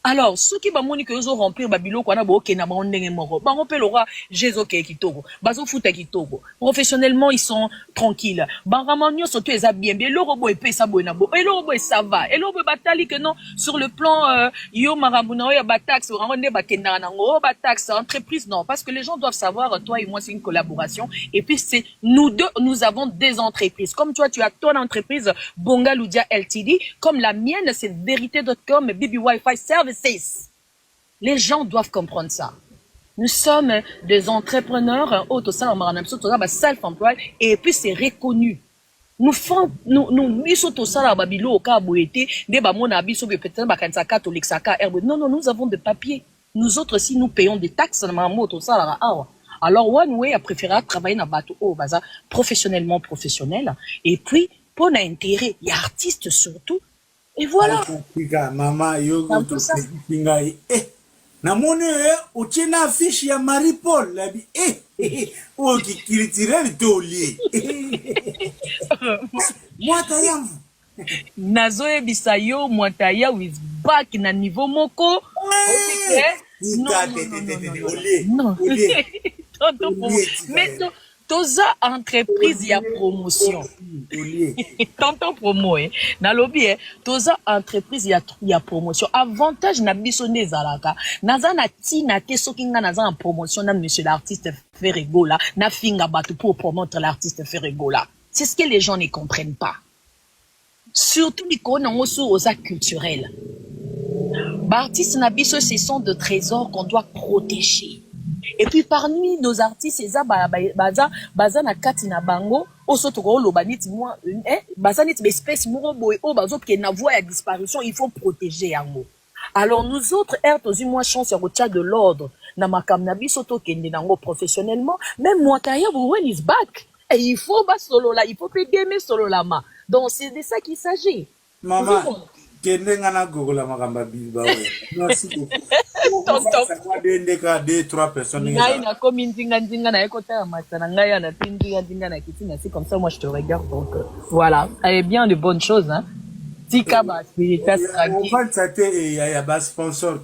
Speaker 3: Alors, ceux qui vont que ils ont rempli Babilo, qu'on a beau na bandenge moro. Bango pe lora, jezo ke kitoko. Bazo futa kitoko. Professionnellement, ils sont tranquilles. Bangamanyo surtout ils bien. Le robot est pesa bonabo. Et le robot ça va. Et le robot batali que non, sur le plan, yo marabuna, ya batax, ou rende bakenda nango, batax, entreprise, non. Parce que les gens doivent savoir, toi et moi, c'est une collaboration. Et puis, c'est, nous deux, nous avons des entreprises. Comme toi, tu as ton entreprise, Bonga Ludia LTD. Comme la mienne, c'est vérité.com, Bibi Wi-Fi Service. Les gens doivent comprendre ça.
Speaker 6: Nous sommes des entrepreneurs, self-employed, et puis c'est reconnu. Nous faisons, non, nous avons des papiers. Nous autres, si nous payons des taxes, alors One Way a préféré travailler dans bateau professionnel. Et puis, pour l'intérêt, il y a artistes surtout. Et voilà.
Speaker 2: Maman,
Speaker 6: tout ça.
Speaker 2: Namone uchina fiche ya Marie-Paul labi o ki tire le tolier mwata yangu
Speaker 6: nazoe bisayo mwata ya with back na niveau moko non mais toza entreprise ya promotion tonton promo na lobby toza entreprise ya promotion avantage na biso nezalaka naza na tina te soki nga naza en promotion na monsieur l'artiste Ferregola na finga batu pour promouvoir l'artiste Ferregola. C'est ce que les gens ne comprennent pas, surtout les connaissants sur aux actes culturels. Artistes na biso, ce sont de trésors qu'on doit protéger. Et puis parmi nos artistes, c'est ça, baza na kati na bango, osoto ko lobaniti moi, baza nit espèce moro boy, bazo ke na voie à disparition, il faut protéger yango. Alors nous autres, tous moi chance ya kotia de l'ordre, na makam na biso to kende nango professionnellement, même moi kaya when is back. Et il faut bas solo là, il faut que gamer solo là ma. Donc c'est de ça qu'il s'agit.
Speaker 2: Maman, kende ngana gogola makamba Bilbao. Merci beaucoup. Deux, trois personnes.
Speaker 6: C'est comme ça, moi je te regarde. Donc voilà, elle est bien de bonnes choses. Hein. Tika bas,
Speaker 2: il y a un sponsor.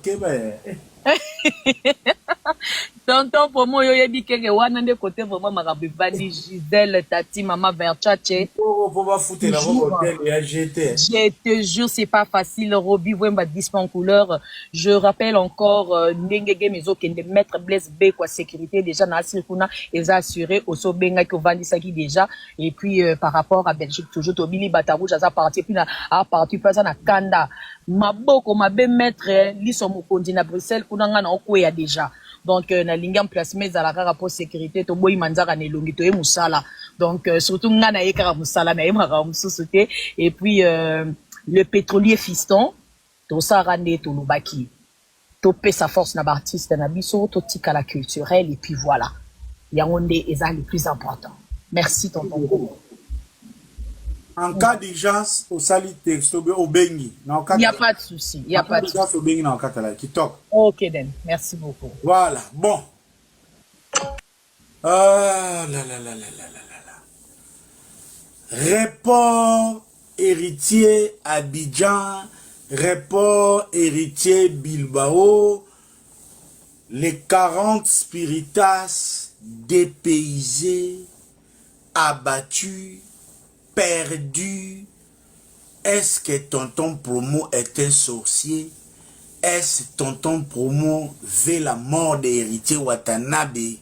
Speaker 6: Tonton pour moi yo yebi kenge wana nde côté vraiment marabe bandi Gisèle Tati Maman Verchache. Je te jure c'est pas facile Roby Wemba dispo en couleur. Je rappelle encore ndengege mezo kende maître Blaise B quoi sécurité déjà na Silkuna et assuré au sobenga ko vandisaki déjà et puis par rapport à Belgique toujours Tobili Batarouge à partir puis à partir pas na Kanda maboko mabe maître liso mokondi na Bruxelles kuna nga na okoya déjà. Donc na lingam placement za la kaka pour sécurité to boy manzaka ne longi to e musala. Donc surtout nga na yekara musala na yemaka mususuté et puis le pétrolier fiston to sarande to lubaki. To pe sa force na artiste na biso to tika la culturelle et puis voilà. Yangonde est le plus important. Merci tonton.
Speaker 2: En cas d'urgence, au sali texte, au bengi.
Speaker 6: Il n'y a pas de souci. Il n'y a pas de souci.
Speaker 2: Au bengi, qui toque.
Speaker 6: Ok, Den. Merci beaucoup.
Speaker 2: Voilà. Bon. Report héritier Abidjan, report héritier Bilbao, les 40 spiritas dépaysés, abattus, perdu. Est-ce que tonton Promo est un sorcier? Est-ce que tonton Promo veut la mort des héritiers Watanabe?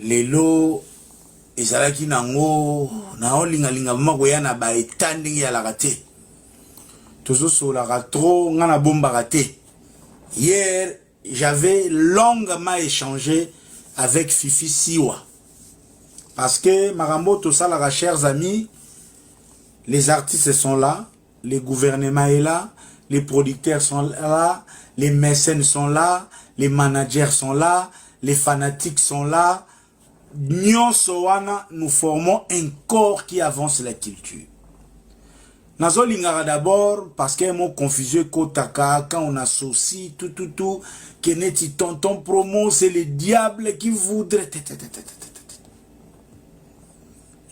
Speaker 2: Lelo ezalaki nango na olinga makoya na ba etandingi ya lakate. Tozo solaka trop ngana bomba raté. Hier, j'avais longuement échangé avec Fifi Siwa. Parce que Marambo, tout ça, là, chers amis, les artistes sont là, le gouvernement est là, les producteurs sont là, les mécènes sont là, les managers sont là, les fanatiques sont là. Nous formons un corps qui avance la culture. Nazo lingara d'abord parce que mon confusion kotaka quand on associe tout keneti tonton Promo c'est le diable qui voudrait.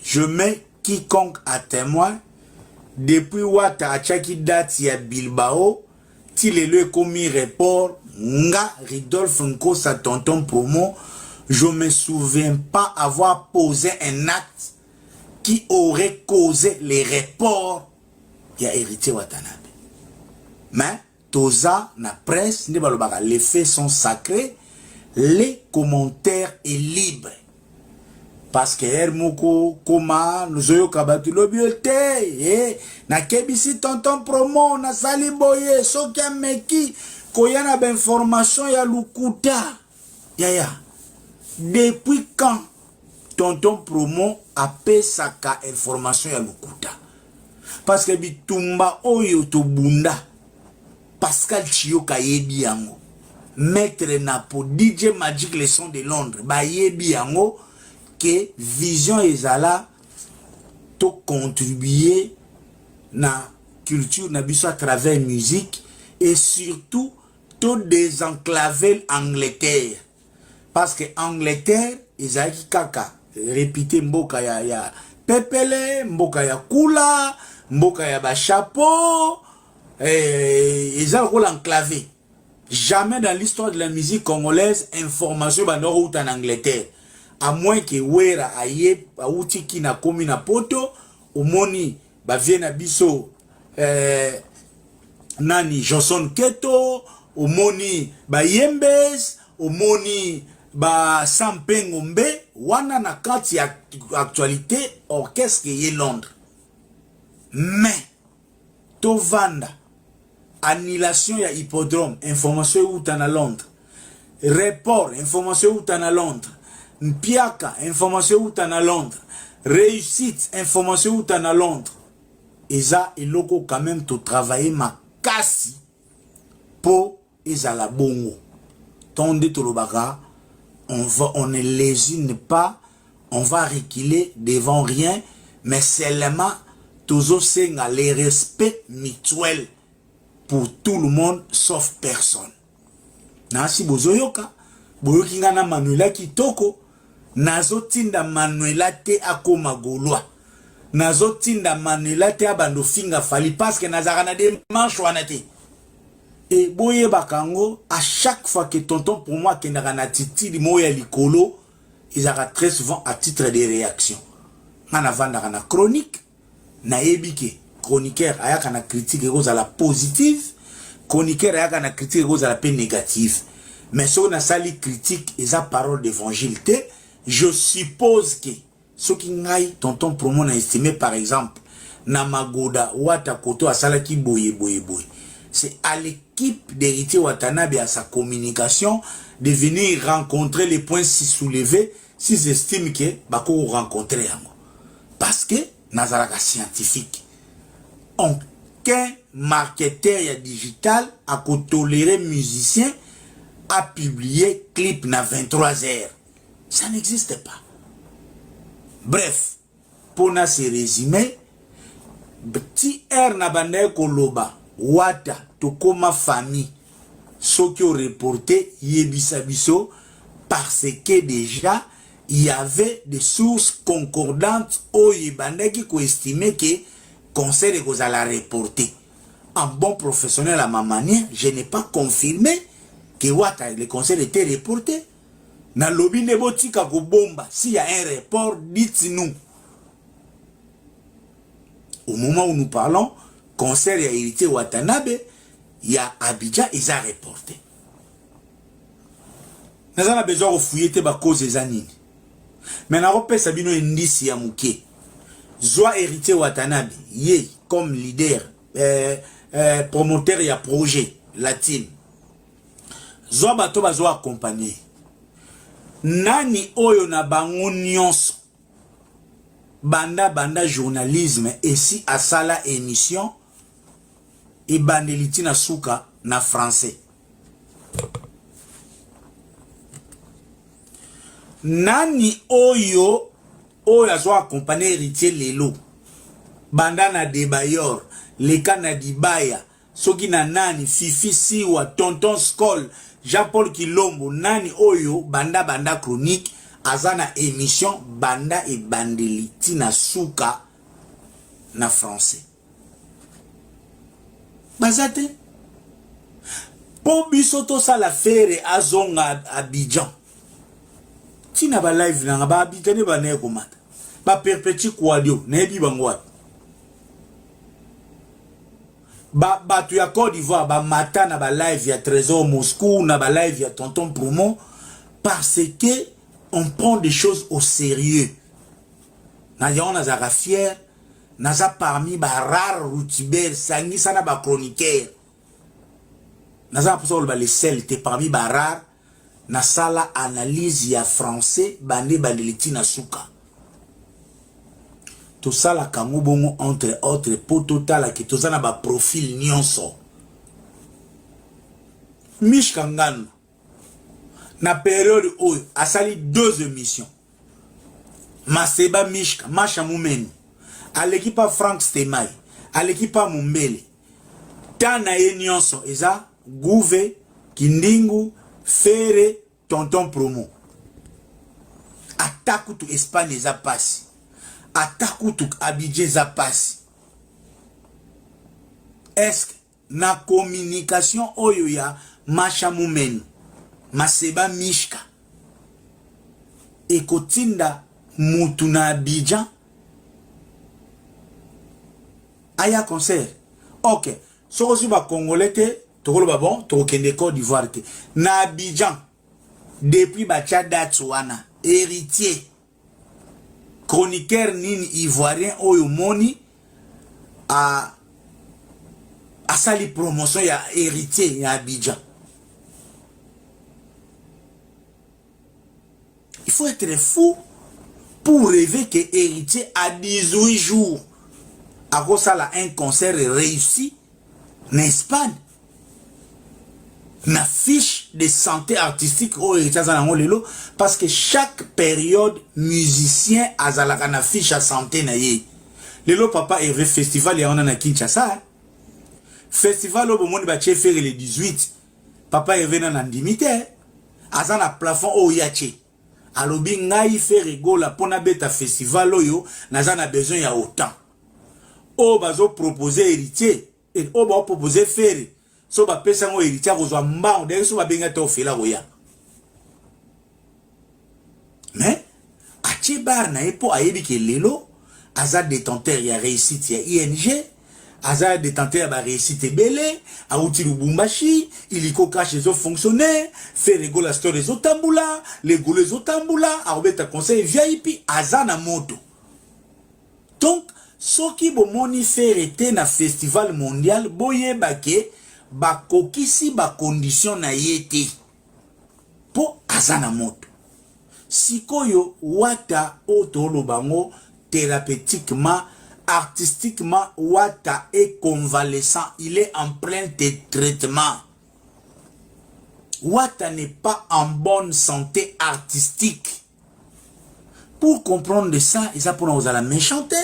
Speaker 2: Je mets quiconque à témoin depuis Wata Achaki date ya Bilbao le commis report nga Ridolphe Nko sa tonton Promo. Je me souviens pas avoir posé un acte qui aurait causé les reports qui a hérité Watanabe. Mais Toza na presse les faits sont sacrés, les commentaires est libre. Parce que Hermoko, Koma, nous avons kabatu l'obioté, na kebisi tonton Promo, na saliboye, sokia meki, koyana ba information ya lukuta yaya depuis quand tonton promo apesaka information ya lukuta parce que bitumba oyo to bunda Pascal Chioka yebi yango Maître Napo DJ Magic les sons de Londres ba yebi yango que vision ezala to contribuer na culture na biso à travers musique et surtout to désenclaver Angleterre parce que Angleterre ezaki kaka répéter mboka ya pepele mboka ya kula mboka ya ba chapeau ezali ko enclavé. Jamais dans l'histoire de la musique congolaise information bando ou en Angleterre à moins que wera aye auti ki na komi na poto omoni ba viena biso nani Johnson Keto omoni ba Yembes omoni ba Sampengombe wana na kati ya actualité orchestre ye Londres mais to vanda annulation ya hippodrome information ou à Londres report information ou à Londres Mpiaka information ou à Londres réussite information ou à Londres eza eloko quand même to travailler makasi po ezala bongo tonde tolobaka on ne lésine pas on va reculer devant rien mais seulement toujours senga les respects mutuels pour tout le monde sauf personne. Nasi bozoyoka boyoki ngana Manuela Kitoko nazotinda Manuela te akoma golwa nazotinda Manuela te abando finga fali parce que nazara na démarche wana te et boye bakango à chaque fois que tonton pour moi que na titi di moya likolo ils arrêtent très souvent à titre de réaction ngana vanda na chronique na ebike chroniqueur ayaka na critique cause à la positive chroniqueur ayaka na critique cause à la peine négative mais si on a sali critique et sa parole d'évangile je suppose que ce qui ngai tonton promo na estimé par exemple na magoda wata koto asala ki boye c'est à l'équipe d'Héritier Watanabe à sa communication de venir rencontrer les points si soulevés s'ils estiment que bako rencontrer parce que nazaraka scientifique aucun marketeur digital a toléré musicien à publier clip na 23 heures. Ça n'existe pas. Bref, pour na se résumer, petit air na bande koloba, wata, tokoma famille, ceux qui ont reporté yebisa biso, parce que déjà, il y avait des sources concordantes au Yébandé qui estimaient que concert est à reporter. En bon professionnel à ma manière, je n'ai pas confirmé que le concert était reporté. Na lobby nebotika ko bomba, s'il y a un report, dites-nous. Au moment où nous parlons, concert et hérité Watanabe, il y a Abidjan, ils ont reporté. Nous avons besoin de fouiller les causes des années. Mais nous avons besoin de indice ya muke. Zoa hérité Watanabe, yé comme leader, promoteur ya projet latine. Zoa bato bazo accompagner. Nani oyo na bango nyonso. Banda journalisme et si asala émission et bandeliti na suka na français. Nani oyo azo accompagner héritier lelo banda na Debayor leka na Dibaya soki na nani Fifi Siwa tonton Skol Jean-Paul Kilombo nani oyo banda chronique azana émission banda et bandeliti na suka na français bazate po biso to sala fere azonga Abidjan tina ba live na ba Abidjan ba ne komata ba perpétue kwadio na ebi bangwa ba tu ya Côte d'Ivoire ba mata na ba live ya Trésor Moscou na ba live ya tonton promo parce que on prend des choses au sérieux. Nayon nazara fier, naza parmi ba rare routibel sangi sana ba chroniqueur. naza pour ça les sel te parmi barar na sala analyse ya français bande baleliti na suka to sala kango bongo entre autres pour total ki tozana ba profil nyonso Mishka Ngano na période où asali 2 émissions Maseba Mishka Masha Mumeni à l'équipe Frank Stemai à l'équipe Mumbele Tana Nyonso eza Gouve Kindingu Fere Tonton Promo Atakutu Espagne eza passe Atakutu Abidjan eza passe est-ce que na communication oyo ya Masha Mumeni Maseba Mishka ekotinda mutu na Abidjan aya concert ok soko si ba congolais te tokolo ba bon tokende Côte d'Ivoire te na Abidjan depuis ba tchada tswana héritier chroniqueur nini ivoirien oyo moni a sali promotion ya héritier ya Abidjan. Il faut être fou pour rêver que héritier à 18 jours à cause un concert réussi en Espagne. Na fiche de santé artistique au héritier lelo parce que chaque période musicien a na fiche à santé na ye. Lelo papa Hervé festival ya na Kinshasa. Festival au monde ba faire le 18. Papa Hervé na ndimité. Azana plafond au yache. Alobi ngai fait rigola pona beta festival oyo nazana besoin ya autant. O bazo proposer héritier et o ba proposer faire so ba pesa ngo héritier kozwa mbao de so ba benga to fela oya. Mais Achibar na epo ayebi ke lelo aza détenteur ya réussite ya ING aza détenteur ba réussite belé a outi Lubumbashi iliko cash les fonctionnaires fait rigola store les otambula les golo les otambula a obeta conseil VIP aza na moto. Donc soki bomoni faire été na festival mondial boye bake ba kokisi ba condition na yete po azana moto sikoyo wata otolo bango thérapeutiquement artistiquement wata est convalescent, il est en plein traitement. Wata n'est pas en bonne santé artistique. Pour comprendre ça, et ça pour nous à la méchanter.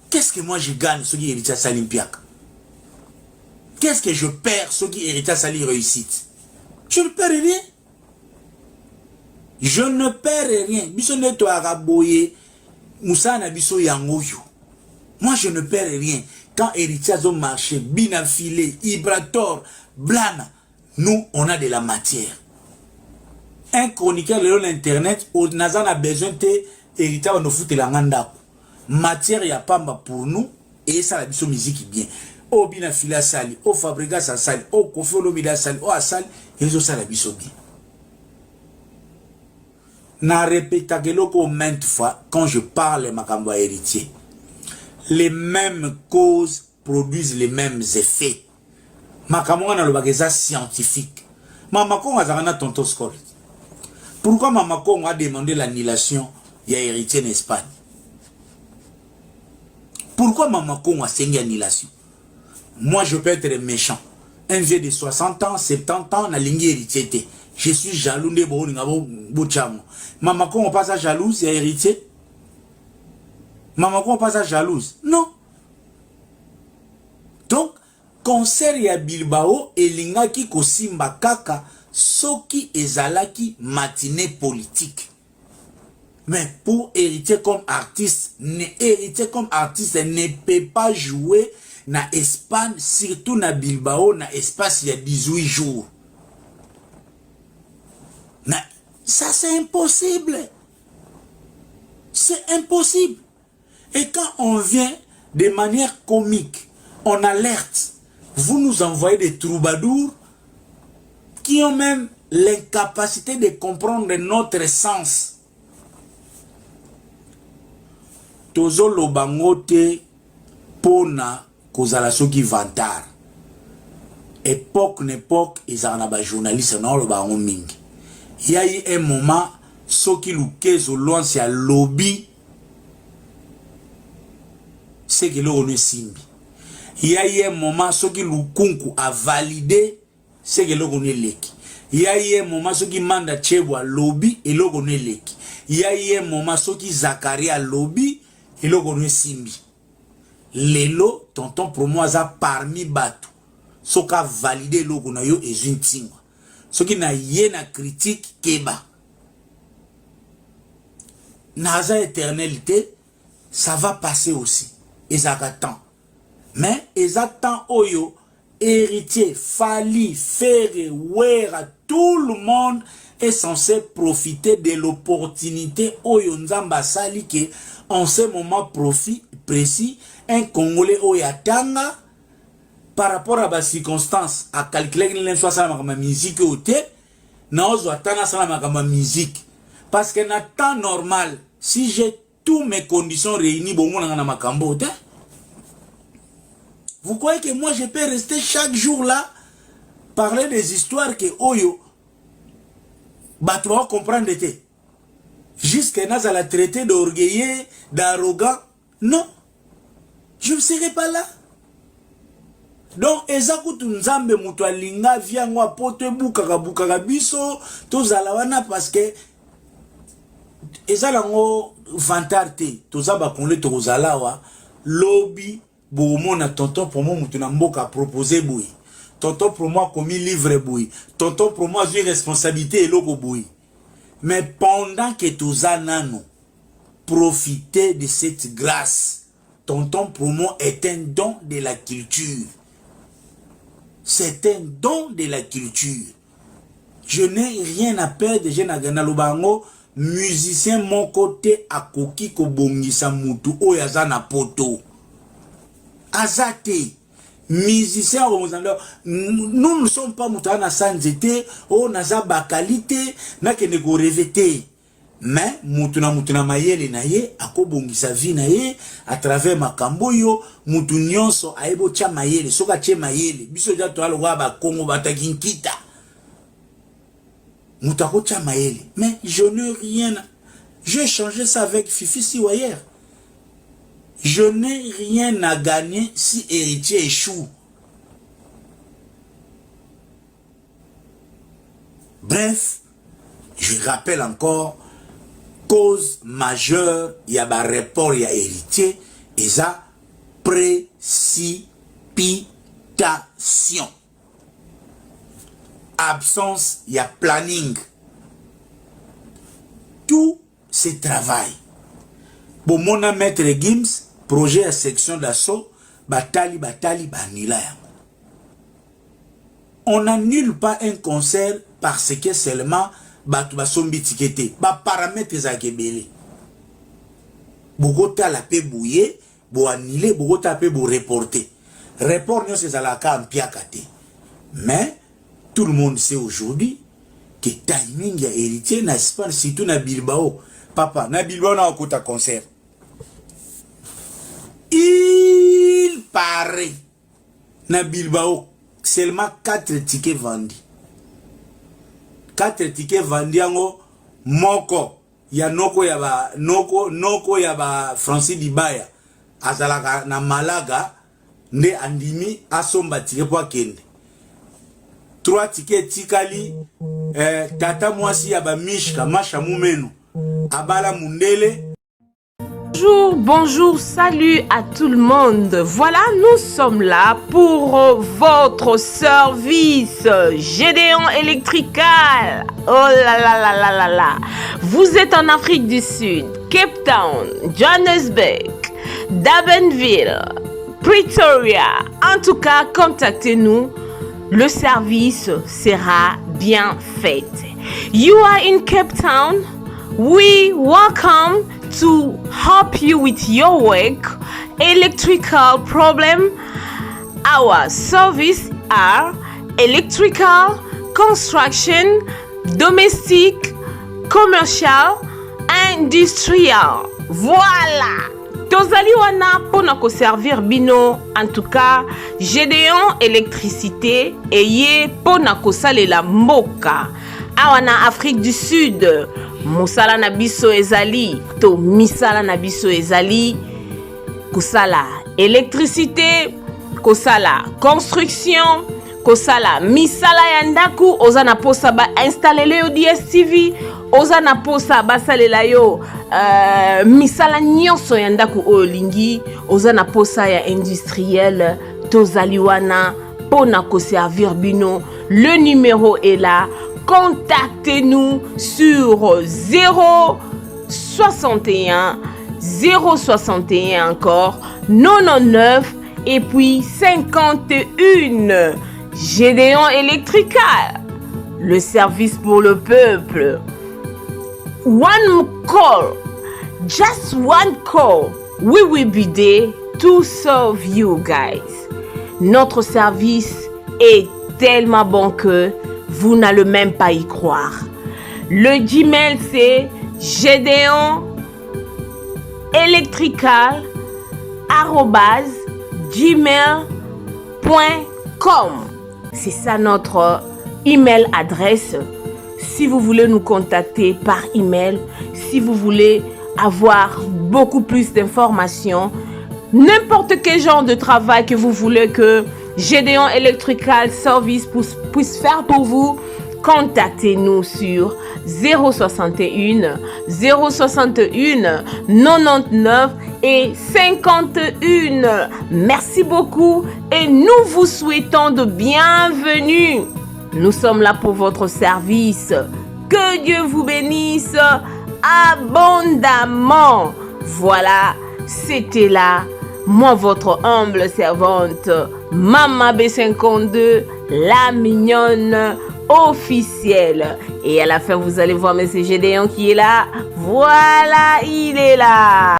Speaker 2: Qu'est-ce que moi je gagne ce qui hérite à Salimpiak? Qu'est-ce que je perds ce qui hérite à Sali réussite? Je ne perds rien. Je ne perds rien. Bisonne to araboye Moussa Nabiso Yangoyo. Moi je ne perds rien. Quand héritier a marché, Binafilé, Ibrator, Blana, nous on a de la matière. Un chroniqueur de l'internet, on a besoin de héritier à nous foutre la nganda. Matière ya pamba pour nous et ça la biso musique bien. O Binafilé sali, o Fabrica sa sali, o Kofi Olomide sali, o asali, et ça la biso bien. Na répéta geloko maintes fois quand je parle makambo héritier. Les mêmes causes produisent les mêmes effets. Makambo na lobageza scientifique. Mama Kongo azana tonto skol. Pourquoi Mama Kongo a demandé l'annulation ya héritier en Espagne? Pourquoi Mama Kongo a signé annulation? Moi je peux être méchant. Un vieux de 60 ans, 70 ans na lingi héritier. Je suis jaloux de Bouchamo. Maman, quand on passe à jalouse, c'est héritier. Maman, quand on passe à jalouse. Non. Donc, concert ya Bilbao, et lingaki kosimba kaka, soki ezalaki matinée politique. Mais pour héritier comme artiste, ne peut pas jouer na Espagne, surtout na Bilbao, na espace il y a 18 jours. Ça c'est impossible. C'est impossible. Et quand on vient de manière comique, on alerte. Vous nous envoyez des troubadours qui ont même l'incapacité de comprendre notre sens. Tozo lobangote pona kozala soki vantar. époque ils ont des journalistes dans le baron mingi. Il y a eu un moment ce qui luke au loin c'est lobby c'est que l'on simbi. Il y a eu un moment ce qui lukunku a validé c'est que l'on est leki. Il y a eu un moment ce qui manda chebwa lobby et l'on est leki. Il y a eu un moment ce qui Zakaria lobby et l'on est simbi. Lelo tonton promo za parmi batu ce qui a validé l'on a yo et une tingwa. Ce qui n'a yena critique keba. Naza éternalité, ça va passer aussi. Et ça attend. Mais ils attendent oyo, héritier, Fali, Ferre, Wera, tout le monde est censé profiter de l'opportunité oyo nzamba sali que en ce moment précis, un Congolais oyatanga par rapport à la circonstance à calculer que l'un soit ça ma musique au thé, n'ose attendre ça ma musique. Parce que dans temps normal, si j'ai toutes mes conditions réunies, bon, vous croyez que moi je peux rester chaque jour là, parler des histoires que Oyo, bah tu vas comprendre d'été. Jusqu'à nous à la traiter d'orgueilleux, d'arrogant. Non, je ne serai pas là. Donc, ezakutu nzambe mutu alinga via ngwa pote bukaka biso, tozala wana parce que ezalango vantarte, tozaba konle tozala wa, lobby, boumona tonton promo mutu na mboka proposé boui. Tonton promo a commis livre boui. Tonton promo a une responsabilité et logo boui. Mais pendant que tozanano profiter de cette grâce, tonton promo est un don de la culture. C'est un don de la culture. Je n'ai rien à perdre. Je n'ai rien à lobango. Musicien mon côté à koki ko bongisa mutu o yazana poto. Azate. Musicien nous ne sommes pas moutana sans été. O naza bakalite. Na ke nego revete. Mais mutuna mayele na ye ako bongisa vi na ye à travers makambo yo mutu nyonso aibo cha mayele soka che mayele biso ja to alwa ba Kongo batakinkita mutako cha mayele. Mais je n'ai rien, j'ai changé ça avec Fifi Siwayer. Je n'ai rien à gagner si héritier échoue. Bref, je rappelle encore cause majeure, il y a un rapport, il y a héritier, et ça, précipitation. Absence, il y a planning. Tout ce travail. Bon, mon maître Gims, projet à section d'assaut, batali, banila. On n'annule pas un concert parce que seulement batu basombi tikete ba paramètres za kebele bogota la pe bouye bo annulé bogota pe bo reporter report non c'est à la campiakate. Mais tout le monde sait aujourd'hui que timing ya héritier na Espagne surtout na Bilbao papa na Bilbao na okota concert il paraît na Bilbao seulement 4 tickets vendus. 4 tickets vendus yango moko ya noko ya ba Francis Dibaya azalaka na Malaga nde andimi asomba ticket po akende 3 tickets tikali tata mwasi ya ba mishka masha mumenu abala mundele.
Speaker 1: Bonjour, salut à tout le monde. Voilà, nous sommes là pour votre service Gédéon Electrical. Oh là là là là là là. Vous êtes en Afrique du Sud, Cape Town, Johannesburg, Durbanville, Pretoria. En tout cas, contactez-nous. Le service sera bien fait. You are in Cape Town. We welcome to help you with your work, electrical problem. Our service are electrical, construction, domestic, commercial, industrial. Voilà. tozali wana pona ko servir bino. En tout cas, Gédéon électricité eye pona ko salela mboka. Awa na Afrique du Sud, mosala na biso ezali to misala na biso ezali kosala électricité, kosala construction, kosala misala ya ndaku, oza na posa ba installer yo DSTV, oza na posa basalela yo misala nyonso ya ndaku oyo lingi, oza na posa ya industriel, tozali wana pona ko servir bino. Le numéro est là. Contactez-nous sur 061 061 encore 99 et puis 51. Gédéon Electrical, le service pour le peuple. One call, just one call, we will be there to serve you guys. Notre service est tellement bon que vous n'allez même pas y croire. Le Gmail c'est gédéon-electrical@gmail.com. C'est ça notre email adresse. Si vous voulez nous contacter par email, si vous voulez avoir beaucoup plus d'informations, n'importe quel genre de travail que vous voulez que Gédéon Electrical Service puisse faire pour vous, contactez-nous sur 061 061 99 et 51. Merci beaucoup et nous vous souhaitons de bienvenue. Nous sommes là pour votre service. Que Dieu vous bénisse abondamment. Voilà, c'était là, moi votre humble servante, Mama B52, la mignonne officielle. Et à la fin, vous allez voir M. Gédéon qui est là. Voilà, il est là.